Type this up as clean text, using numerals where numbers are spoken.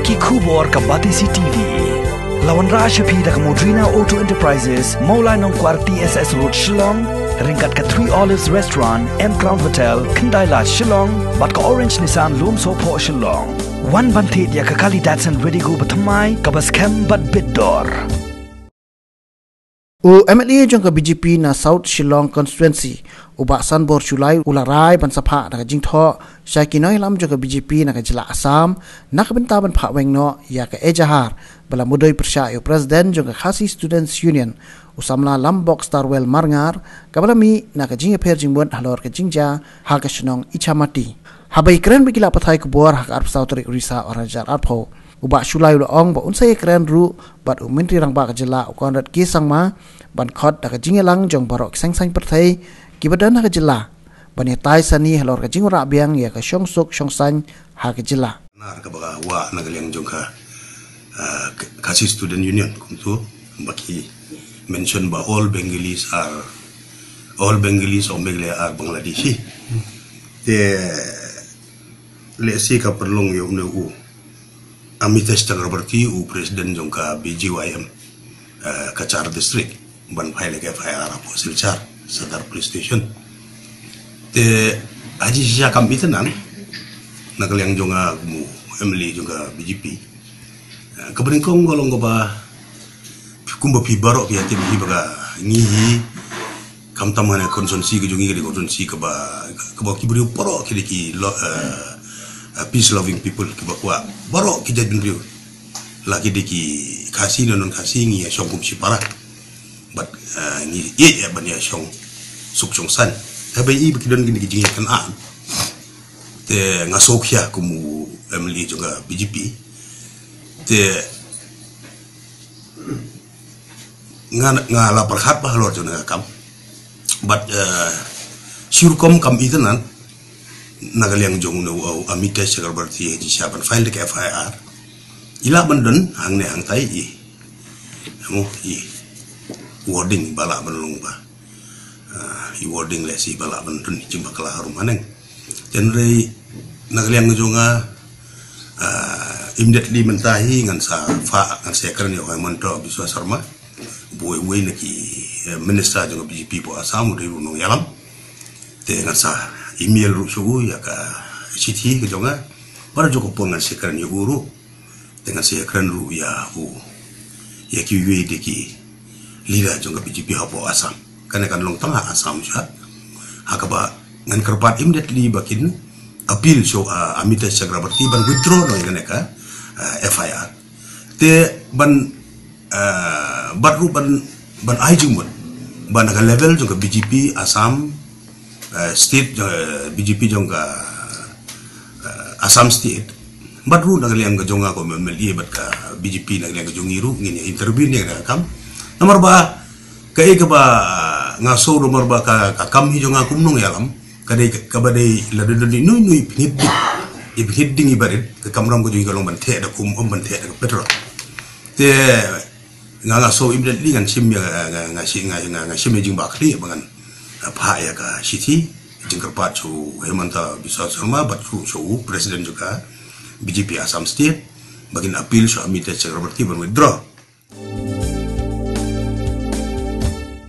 Baki Kubor ka Batisi TV. Lawan Rasha Pida ka Modrina Auto Enterprises, Maulai Nongkwar TSS Road Shillong, ringkat ka 3 Olives Restaurant, M Crown Hotel, Kendai Lodge Shillong, bat ka Orange Nissan Lumso Po Shillong. Wan bantit ya ka Kali Datsun Ready Go Batamai, ka Baskem Bat Biddor. U MLA jong ka BJP na South Shillong constituency uba Sanbor Chulai ularai ban Phah na jingtho Shakinoi lam jong ka BJP na jila Assam nak benta ban Phah Weng no ya ka Ejahar bala mudoi Pyrshah yo president jong ka Khasi Students Union usamla lam box Starwell Marngar kabala mi na ka jing pher jingbon halor ka jingja ha ka shnong ichamati habai kren bigila pathai ku bor hak arp sautri urisa orajar arpho uba Chulai ong ba unsai kren ru bat menteri rang ba ka jila ukondat ki sangma ban khot da ka jingelang jong barok sang perthai kibadan ha ka jila ban tai sani halor ka jingura biang ya ka shongsuk shongsan ha ka jila nar ka baga wa nagaliang jong ka Khasi Student Union kumtu baki mention ba all Bengalis or Bengalis are Bangladeshi te lesi ka perlong yo ne u Amitesh Chakrabarti u president jong ka BGYM Kachar district ban phai ke FIR apo Silchar Sadar police station te haji sia kam itenan nagaliang jonga mu emli jonga BJP kabaring kong golong ko ba kumba pi baro pi ati bi baga ngi kam tamane konsumsi ke jongi ke konsumsi ka ba kibri poro ki peace loving people ki ba kwa baro ki jadin riu lagi deki kasi non kasi ngi shong kum si para but ngi ye ban ya shong suk chong san tabai i bikidon gini ki jingi kan an te ngasok ya kumu emli juga BJP te ngala perhat bah lor jona kam but surkom kam itenan nagaliang jong no Amitesh Chakrabarti ji siapan file ke FIR ila bandon hang ne hang tai i mo i wording bala banlung ba i wording lesi bala bandon jimba kala harum maneng genre nagaliang jonga immediately mentahi ngan sa Phah ngan sekren yo monto biswa sarma boy naki minister jonga BJP po Assam ri no yalam te ngan sa email ru sugu ya ka city ke jonga para joko pongan sekren yo guru dengan sekren ru ya u ya ki we de ki lira jonga BJP hapo Assam kan long tengah Assam sha hakaba ngan Kyrpad immediately bakin appeal so Amitesh Chakrabarti ban withdraw no ka FIR te ban baru ban ajung ban ka level jong BJP Assam state BJP jong Assam state baru nagaliang jonga ko memeli bat ka BJP nagaliang jongiru ngini interview ni kam nomor ba ka ba ngaso nomor ba ka kam hi jonga kumnong yalam kadai kabadai laduduni nui hidding ibarit ke kamram ko juga long bante da kum bante da petro te nganga so immediately ngan sim ya ngasim jing bakli bangan Phah ya ka city jing Kyrpad chu hemanta bisa sama bat chu president juga BJP Assam state bagin appeal so Amitesh Chakrabarti ban withdraw